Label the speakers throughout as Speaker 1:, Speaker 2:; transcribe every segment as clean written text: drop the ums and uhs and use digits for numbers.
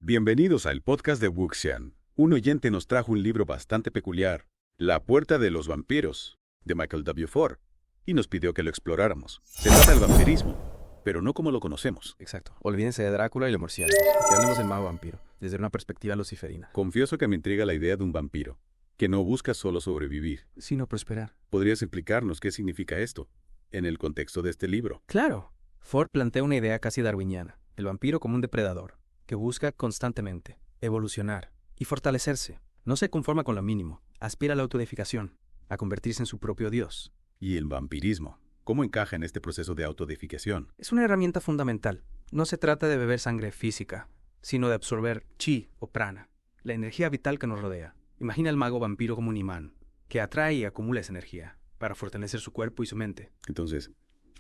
Speaker 1: Bienvenidos al podcast de Wuxian. Un oyente nos trajo un libro bastante peculiar, La puerta de los vampiros, de Michael W. Ford, y nos pidió que lo exploráramos. Se trata del vampirismo, pero no como lo conocemos.
Speaker 2: Exacto. Olvídense de Drácula y los murciélagos. Que hablemos del mago vampiro, desde una perspectiva luciferina.
Speaker 1: Confieso que me intriga la idea de un vampiro, que no busca solo sobrevivir.
Speaker 2: Sino prosperar.
Speaker 1: ¿Podrías explicarnos qué significa esto, en el contexto de este libro?
Speaker 2: Claro. Ford plantea una idea casi darwiniana. El vampiro como un depredador, que busca constantemente evolucionar y fortalecerse. No se conforma con lo mínimo. Aspira a la autodeificación, a convertirse en su propio dios.
Speaker 1: ¿Y el vampirismo? ¿Cómo encaja en este proceso de autodeificación?
Speaker 2: Es una herramienta fundamental. No se trata de beber sangre física, sino de absorber chi o prana, la energía vital que nos rodea. Imagina al mago vampiro como un imán, que atrae y acumula esa energía para fortalecer su cuerpo y su mente.
Speaker 1: Entonces,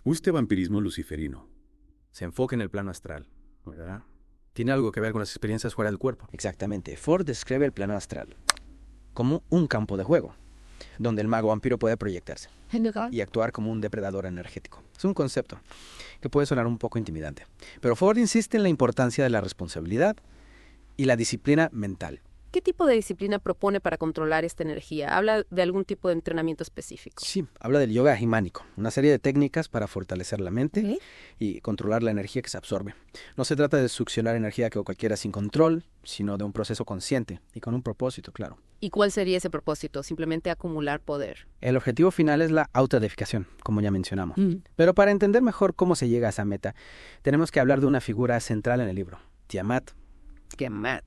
Speaker 1: este vampirismo luciferino
Speaker 2: Se enfoca en el plano astral, ¿verdad? Tiene algo que ver con las experiencias fuera del cuerpo.
Speaker 3: Exactamente. Ford describe el plano astral como un campo de juego, donde el mago vampiro puede proyectarse y actuar como un depredador energético. Es un concepto que puede sonar un poco intimidante, pero Ford insiste en la importancia de la responsabilidad y la disciplina mental.
Speaker 4: ¿Qué tipo de disciplina propone para controlar esta energía? ¿Habla de algún tipo de entrenamiento específico?
Speaker 3: Sí, habla del yoga himánico, una serie de técnicas para fortalecer la mente y controlar la energía que se absorbe. No se trata de succionar energía que cualquiera sin control, sino de un proceso consciente y con un propósito, claro.
Speaker 4: ¿Y cuál sería ese propósito? Simplemente acumular poder.
Speaker 3: El objetivo final es la autodeificación, como ya mencionamos. Pero para entender mejor cómo se llega a esa meta, tenemos que hablar de una figura central en el libro, Tiamat.
Speaker 4: Tiamat.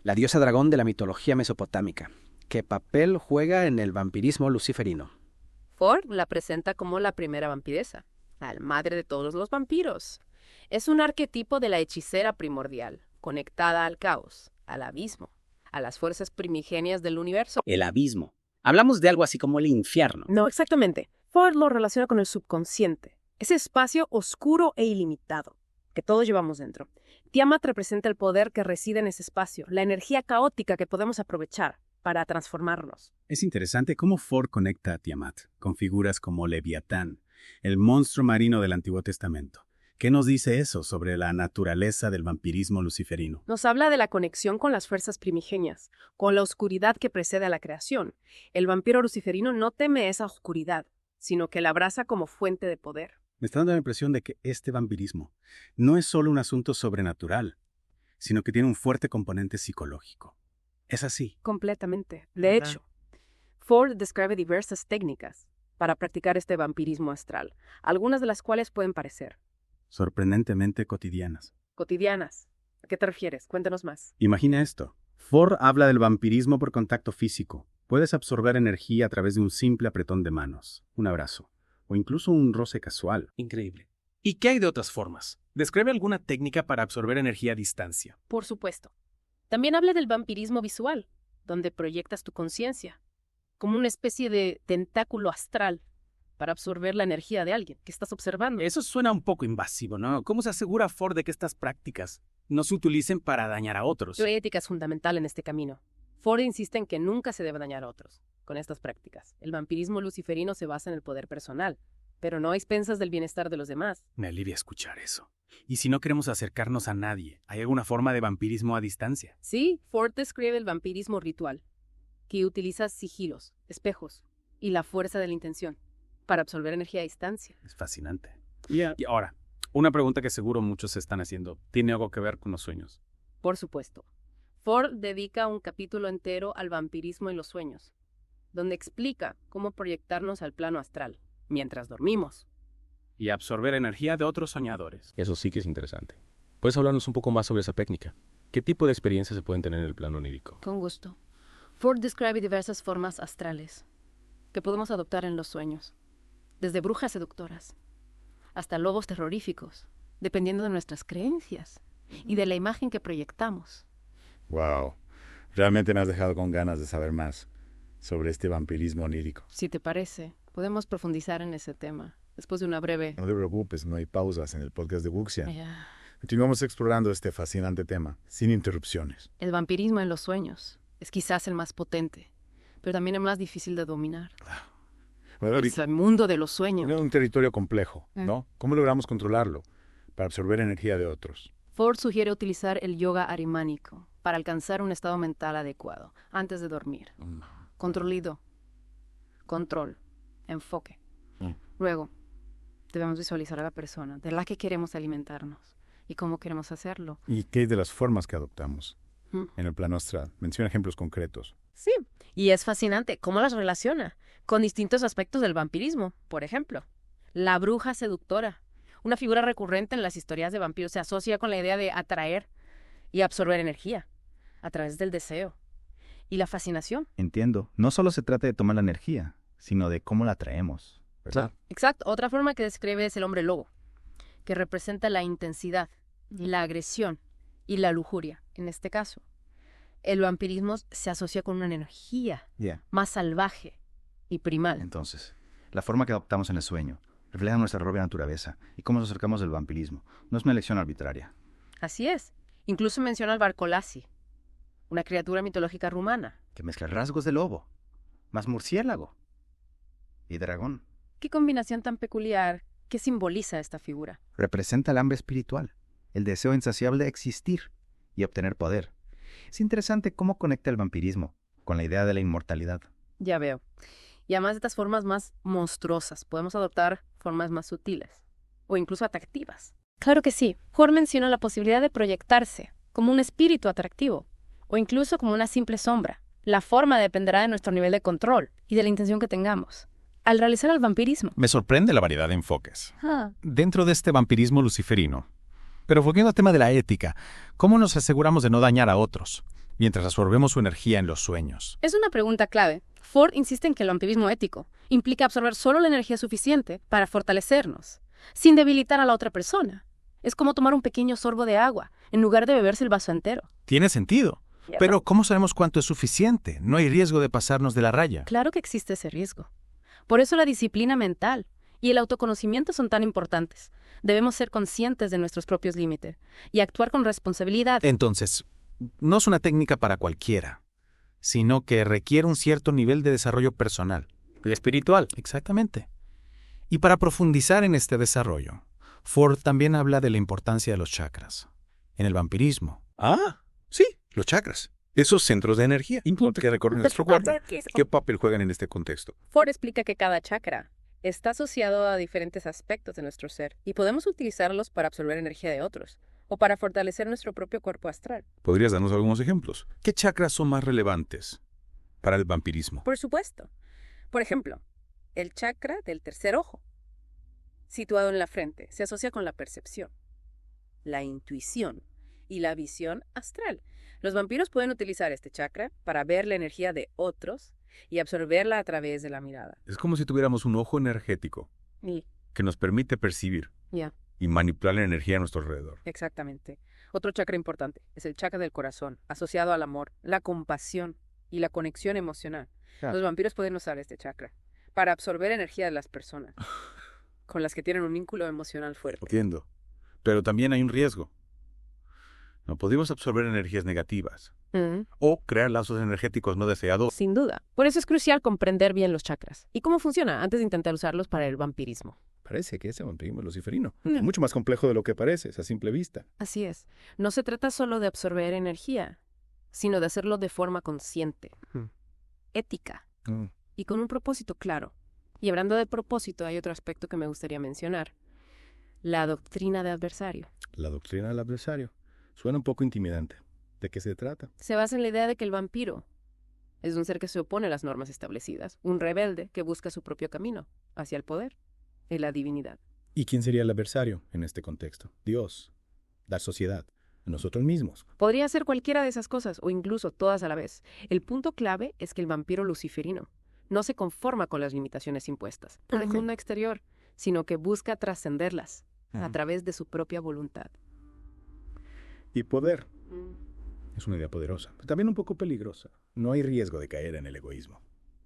Speaker 3: La diosa dragón de la mitología mesopotámica. ¿Qué papel juega en el vampirismo luciferino?
Speaker 4: Ford la presenta como la primera vampiresa, la madre de todos los vampiros. Es un arquetipo de la hechicera primordial, conectada al caos, al abismo, a las fuerzas primigenias del universo.
Speaker 5: El abismo. Hablamos de algo así como el infierno.
Speaker 4: No, exactamente. Ford lo relaciona con el subconsciente, ese espacio oscuro e ilimitado que todos llevamos dentro. Tiamat representa el poder que reside en ese espacio, la energía caótica que podemos aprovechar para transformarnos.
Speaker 6: Es interesante cómo Ford conecta a Tiamat con figuras como Leviatán, el monstruo marino del Antiguo Testamento. ¿Qué nos dice eso sobre la naturaleza del vampirismo luciferino?
Speaker 4: Nos habla de la conexión con las fuerzas primigenias, con la oscuridad que precede a la creación. El vampiro luciferino no teme esa oscuridad, sino que la abraza como fuente de poder.
Speaker 6: Me está dando la impresión de que este vampirismo no es solo un asunto sobrenatural, sino que tiene un fuerte componente psicológico. ¿Es así?
Speaker 4: Completamente. De hecho, Ford describe diversas técnicas para practicar este vampirismo astral, algunas de las cuales pueden parecer
Speaker 6: Sorprendentemente cotidianas.
Speaker 4: cotidianas. ¿A qué te refieres? Cuéntanos más.
Speaker 6: Imagina esto. Ford habla del vampirismo por contacto físico. Puedes absorber energía a través de un simple apretón de manos, un abrazo, o incluso un roce casual.
Speaker 2: Increíble. ¿Y qué hay de otras formas? ¿Describe alguna técnica para absorber energía a distancia?
Speaker 4: Por supuesto. También habla del vampirismo visual, donde proyectas tu conciencia, como una especie de tentáculo astral para absorber la energía de alguien que estás observando.
Speaker 2: Eso suena un poco invasivo, ¿no? ¿Cómo se asegura Ford de que estas prácticas no se utilicen para dañar a otros?
Speaker 4: La ética es fundamental en este camino. Ford insiste en que nunca se debe dañar a otros con estas prácticas. El vampirismo luciferino se basa en el poder personal, pero no a expensas del bienestar de los demás.
Speaker 2: Me alivia escuchar eso. ¿Y si no queremos acercarnos a nadie? ¿Hay alguna forma de vampirismo a distancia?
Speaker 4: Sí, Ford describe el vampirismo ritual, que utiliza sigilos, espejos y la fuerza de la intención para absorber energía a distancia.
Speaker 2: Es fascinante. Y ahora, una pregunta que seguro muchos se están haciendo. ¿Tiene algo que ver con los sueños?
Speaker 4: Por supuesto. Ford dedica un capítulo entero al vampirismo en los sueños, donde explica cómo proyectarnos al plano astral mientras dormimos.
Speaker 2: Y absorber energía de otros soñadores.
Speaker 7: Eso sí que es interesante. ¿Puedes hablarnos un poco más sobre esa técnica? ¿Qué tipo de experiencias se pueden tener en el plano onírico?
Speaker 4: Con gusto. Ford describe diversas formas astrales que podemos adoptar en los sueños, desde brujas seductoras hasta lobos terroríficos, dependiendo de nuestras creencias y de la imagen que proyectamos.
Speaker 8: Wow, realmente me has dejado con ganas de saber más sobre este vampirismo onírico.
Speaker 4: Si te parece, podemos profundizar en ese tema después de una breve...
Speaker 8: No te preocupes, no hay pausas en el podcast de Wuxian.
Speaker 4: Ya.
Speaker 8: Continuamos explorando este fascinante tema, sin interrupciones.
Speaker 4: El vampirismo en los sueños es quizás el más potente, pero también el más difícil de dominar.
Speaker 8: Bueno,
Speaker 4: Es el mundo de los sueños.
Speaker 8: es un territorio complejo, ¿no? ¿Cómo logramos controlarlo para absorber energía de otros?
Speaker 4: Ford sugiere utilizar el yoga arimánico para alcanzar un estado mental adecuado antes de dormir. Controlido. Control. Enfoque. Luego, debemos visualizar a la persona de la que queremos alimentarnos y cómo queremos hacerlo.
Speaker 8: ¿Y qué hay de las formas que adoptamos en el plano astral? Menciona ejemplos concretos.
Speaker 9: Sí, y es fascinante cómo las relaciona con distintos aspectos del vampirismo. Por ejemplo, la bruja seductora. Una figura recurrente en las historias de vampiros se asocia con la idea de atraer y absorber energía a través del deseo y la fascinación.
Speaker 10: Entiendo. No solo se trata de tomar la energía, sino de cómo la traemos, ¿verdad?
Speaker 9: Exacto. Otra forma que describe es el hombre lobo, que representa la intensidad, la agresión y la lujuria. En este caso, el vampirismo se asocia con una energía más salvaje y primal.
Speaker 10: Entonces, la forma que adoptamos en el sueño refleja nuestra propia naturaleza y cómo nos acercamos al vampirismo. No es una elección arbitraria.
Speaker 9: Así es. Incluso menciona al Barcolasi, una criatura mitológica rumana.
Speaker 10: Que mezcla rasgos de lobo, más murciélago y dragón.
Speaker 9: ¿Qué combinación tan peculiar? ¿Qué simboliza esta figura?
Speaker 10: Representa el hambre espiritual, el deseo insaciable de existir y obtener poder. Es interesante cómo conecta el vampirismo con la idea de la inmortalidad.
Speaker 9: Ya veo. Y además de estas formas más monstruosas, podemos adoptar formas más sutiles o incluso atractivas.
Speaker 4: Claro que sí. Ford menciona la posibilidad de proyectarse como un espíritu atractivo o incluso como una simple sombra. La forma dependerá de nuestro nivel de control y de la intención que tengamos al realizar el vampirismo.
Speaker 11: Me sorprende la variedad de enfoques dentro de este vampirismo luciferino. Pero volviendo al tema de la ética, ¿cómo nos aseguramos de no dañar a otros mientras absorbemos su energía en los sueños?
Speaker 4: Es una pregunta clave. Ford insiste en que el vampirismo ético implica absorber solo la energía suficiente para fortalecernos, sin debilitar a la otra persona. Es como tomar un pequeño sorbo de agua, en lugar de beberse el vaso entero.
Speaker 11: Tiene sentido. Pero ¿cómo sabemos cuánto es suficiente? No hay riesgo de pasarnos de la raya.
Speaker 4: Claro que existe ese riesgo. Por eso la disciplina mental y el autoconocimiento son tan importantes. Debemos ser conscientes de nuestros propios límites y actuar con responsabilidad.
Speaker 11: Entonces, no es una técnica para cualquiera, sino que requiere un cierto nivel de desarrollo personal.
Speaker 7: El espiritual.
Speaker 11: Exactamente. Y para profundizar en este desarrollo, Ford también habla de la importancia de los chakras en el vampirismo.
Speaker 1: Ah, sí, los chakras. Esos centros de energía que recorren nuestro cuerpo. ¿Qué papel juegan en este contexto?
Speaker 9: Ford explica que cada chakra está asociado a diferentes aspectos de nuestro ser y podemos utilizarlos para absorber energía de otros o para fortalecer nuestro propio cuerpo astral.
Speaker 1: ¿Podrías darnos algunos ejemplos? ¿Qué chakras son más relevantes para el vampirismo?
Speaker 9: Por supuesto. Por ejemplo, el chakra del tercer ojo, situado en la frente, se asocia con la percepción, la intuición y la visión astral. Los vampiros pueden utilizar este chakra para ver la energía de otros y absorberla a través de la mirada.
Speaker 1: Es como si tuviéramos un ojo energético que nos permite percibir y manipular la energía a nuestro alrededor.
Speaker 9: Exactamente. Otro chakra importante es el chakra del corazón, asociado al amor, la compasión y la conexión emocional. Los vampiros pueden usar este chakra para absorber energía de las personas con las que tienen un vínculo emocional fuerte.
Speaker 1: Entiendo. Pero también hay un riesgo. No podemos absorber energías negativas o crear lazos energéticos no deseados.
Speaker 9: Sin duda. Por eso es crucial comprender bien los chakras y cómo funciona antes de intentar usarlos para el vampirismo.
Speaker 8: Parece que ese vampirismo luciferino es mucho más complejo de lo que parece, a simple vista.
Speaker 9: Así es. No se trata solo de absorber energía, sino de hacerlo de forma consciente, ética y con un propósito claro. Y hablando de propósito, hay otro aspecto que me gustaría mencionar. La doctrina de adversario.
Speaker 8: La doctrina del adversario. Suena un poco intimidante. ¿De qué se trata?
Speaker 9: Se basa en la idea de que el vampiro es un ser que se opone a las normas establecidas, un rebelde que busca su propio camino hacia el poder y la divinidad.
Speaker 8: ¿Y quién sería el adversario en este contexto? Dios, la sociedad, nosotros mismos.
Speaker 9: Podría ser cualquiera de esas cosas o incluso todas a la vez. El punto clave es que el vampiro luciferino no se conforma con las limitaciones impuestas por el mundo exterior, sino que busca trascenderlas a través de su propia voluntad.
Speaker 8: Y poder. Es una idea poderosa, pero también un poco peligrosa. No hay riesgo de caer en el egoísmo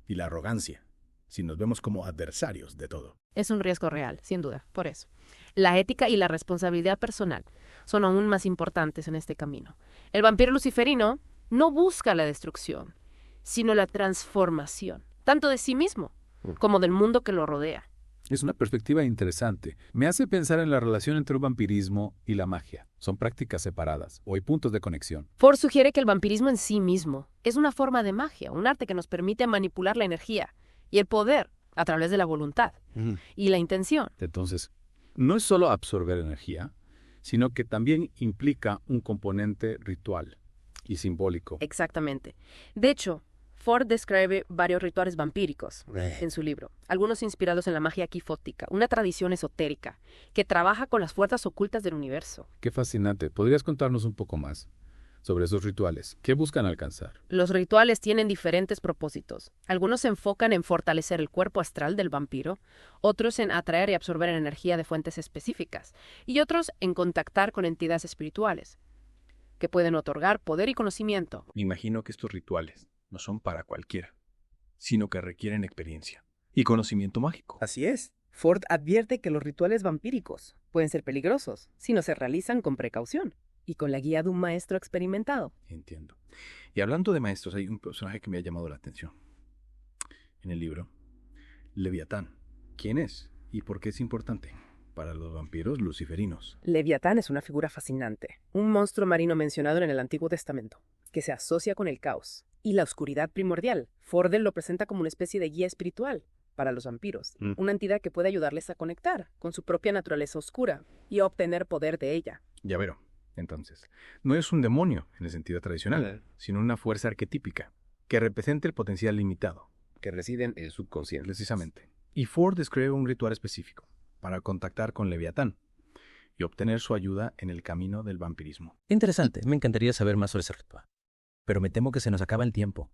Speaker 8: y la arrogancia si nos vemos como adversarios de todo.
Speaker 9: Es un riesgo real, sin duda, por eso. La ética y la responsabilidad personal son aún más importantes en este camino. El vampiro luciferino no busca la destrucción, sino la transformación, tanto de sí mismo como del mundo que lo rodea.
Speaker 12: Es una perspectiva interesante. Me hace pensar en la relación entre el vampirismo y la magia. ¿Son prácticas separadas o hay puntos de conexión?
Speaker 4: Ford sugiere que el vampirismo en sí mismo es una forma de magia, un arte que nos permite manipular la energía y el poder a través de la voluntad y la intención.
Speaker 12: Entonces, no es solo absorber energía, sino que también implica un componente ritual y simbólico.
Speaker 4: Exactamente. De hecho, Ford describe varios rituales vampíricos en su libro, algunos inspirados en la magia quifótica, una tradición esotérica que trabaja con las fuerzas ocultas del universo.
Speaker 12: Qué fascinante. ¿Podrías contarnos un poco más sobre esos rituales? ¿Qué buscan alcanzar?
Speaker 4: Los rituales tienen diferentes propósitos. Algunos se enfocan en fortalecer el cuerpo astral del vampiro, otros en atraer y absorber energía de fuentes específicas, y otros en contactar con entidades espirituales, que pueden otorgar poder y conocimiento.
Speaker 13: Me imagino que estos rituales no son para cualquiera, sino que requieren experiencia y conocimiento mágico.
Speaker 9: Así es. Ford advierte que los rituales vampíricos pueden ser peligrosos si no se realizan con precaución y con la guía de un maestro experimentado.
Speaker 13: Entiendo. Y hablando de maestros, hay un personaje que me ha llamado la atención. En el libro, Leviatán. ¿Quién es y por qué es importante para los vampiros luciferinos?
Speaker 9: Leviatán es una figura fascinante, un monstruo marino mencionado en el Antiguo Testamento, que se asocia con el caos y la oscuridad primordial. Ford lo presenta como una especie de guía espiritual para los vampiros, una entidad que puede ayudarles a conectar con su propia naturaleza oscura y a obtener poder de ella.
Speaker 13: Ya veo. Entonces, no es un demonio en el sentido tradicional, sino una fuerza arquetípica que representa el potencial limitado.
Speaker 14: Que reside en el subconsciente.
Speaker 13: Precisamente. Y Ford describe un ritual específico para contactar con Leviatán y obtener su ayuda en el camino del vampirismo.
Speaker 15: Interesante, me encantaría saber más sobre ese ritual. Pero me temo que se nos acaba el tiempo.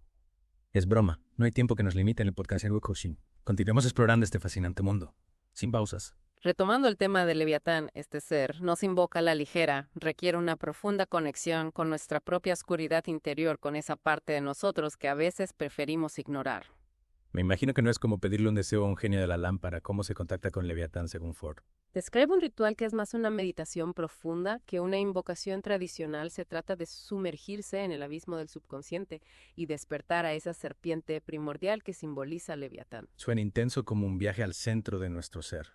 Speaker 15: Es broma, no hay tiempo que nos limite en el podcast de Coaching. Continuemos explorando este fascinante mundo, sin pausas.
Speaker 4: Retomando el tema de Leviatán, este ser no se invoca a la ligera, requiere una profunda conexión con nuestra propia oscuridad interior, con esa parte de nosotros que a veces preferimos ignorar.
Speaker 7: Me imagino que no es como pedirle un deseo a un genio de la lámpara, cómo se contacta con Leviatán según Ford.
Speaker 4: Describe un ritual que es más una meditación profunda que una invocación tradicional. Se trata de sumergirse en el abismo del subconsciente y despertar a esa serpiente primordial que simboliza a Leviatán.
Speaker 7: Suena intenso como un viaje al centro de nuestro ser.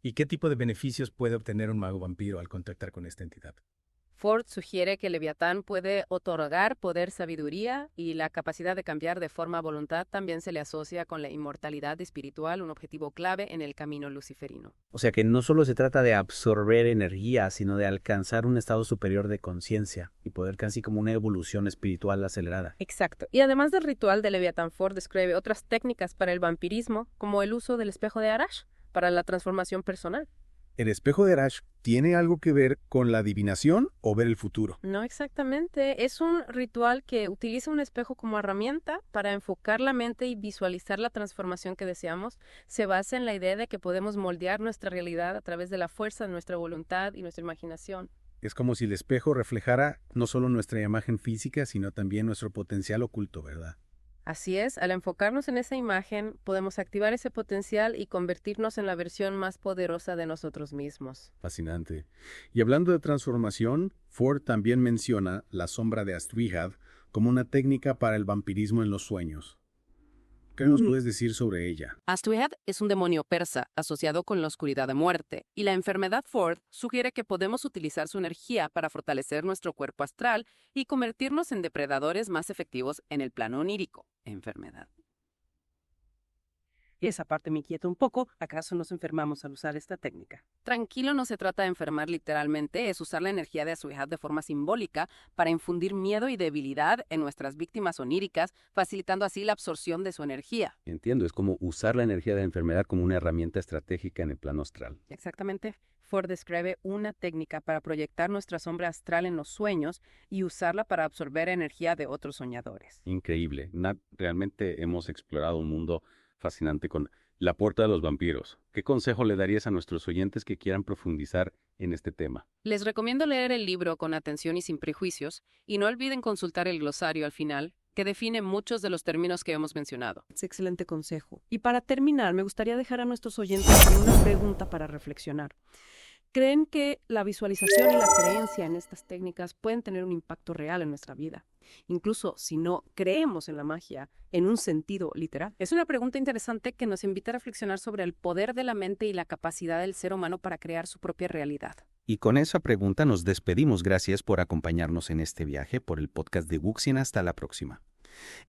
Speaker 7: ¿Y qué tipo de beneficios puede obtener un mago vampiro al contactar con esta entidad?
Speaker 4: Ford sugiere que Leviatán puede otorgar poder, sabiduría y la capacidad de cambiar de forma a voluntad. También se le asocia con la inmortalidad espiritual, un objetivo clave en el camino luciferino.
Speaker 5: O sea que no solo se trata de absorber energía, sino de alcanzar un estado superior de conciencia y poder casi como una evolución espiritual acelerada.
Speaker 4: Exacto. Y además del ritual de Leviatán, Ford describe otras técnicas para el vampirismo, como el uso del espejo de Arash para la transformación personal.
Speaker 8: ¿El espejo de Arash tiene algo que ver con la adivinación o ver el futuro?
Speaker 4: No exactamente. Es un ritual que utiliza un espejo como herramienta para enfocar la mente y visualizar la transformación que deseamos. Se basa en la idea de que podemos moldear nuestra realidad a través de la fuerza de nuestra voluntad y nuestra imaginación.
Speaker 8: Es como si el espejo reflejara no solo nuestra imagen física, sino también nuestro potencial oculto, ¿verdad?
Speaker 4: Así es, al enfocarnos en esa imagen, podemos activar ese potencial y convertirnos en la versión más poderosa de nosotros mismos.
Speaker 8: Fascinante. Y hablando de transformación, Ford también menciona la sombra de Astrihad como una técnica para el vampirismo en los sueños. ¿Qué nos puedes decir sobre ella?
Speaker 4: Astrihad es un demonio persa asociado con la oscuridad de muerte, y la enfermedad Ford sugiere que podemos utilizar su energía para fortalecer nuestro cuerpo astral y convertirnos en depredadores más efectivos en el plano onírico. Enfermedad.
Speaker 9: Esa parte me inquieta un poco. ¿Acaso nos enfermamos al usar esta técnica?
Speaker 4: Tranquilo, no se trata de enfermar literalmente, es usar la energía de Astrihad de forma simbólica para infundir miedo y debilidad en nuestras víctimas oníricas, facilitando así la absorción de su energía.
Speaker 14: Entiendo, es como usar la energía de la enfermedad como una herramienta estratégica en el plano astral.
Speaker 4: Exactamente. Ford describe una técnica para proyectar nuestra sombra astral en los sueños y usarla para absorber energía de otros soñadores.
Speaker 14: Increíble. Nat, realmente hemos explorado un mundo fascinante con La Puerta de los Vampiros. ¿Qué consejo le darías a nuestros oyentes que quieran profundizar en este tema?
Speaker 4: Les recomiendo leer el libro con atención y sin prejuicios, y no olviden consultar el glosario al final, que define muchos de los términos que hemos mencionado.
Speaker 9: Es excelente consejo. Y para terminar, me gustaría dejar a nuestros oyentes con una pregunta para reflexionar.
Speaker 16: creen que la visualización y la creencia en estas técnicas pueden tener un impacto real en nuestra vida, incluso si no creemos en la magia en un sentido literal.
Speaker 9: Es una pregunta interesante que nos invita a reflexionar sobre el poder de la mente y la capacidad del ser humano para crear su propia realidad.
Speaker 1: Y con esa pregunta nos despedimos. Gracias por acompañarnos en este viaje por el podcast de Wuxian. Hasta la próxima.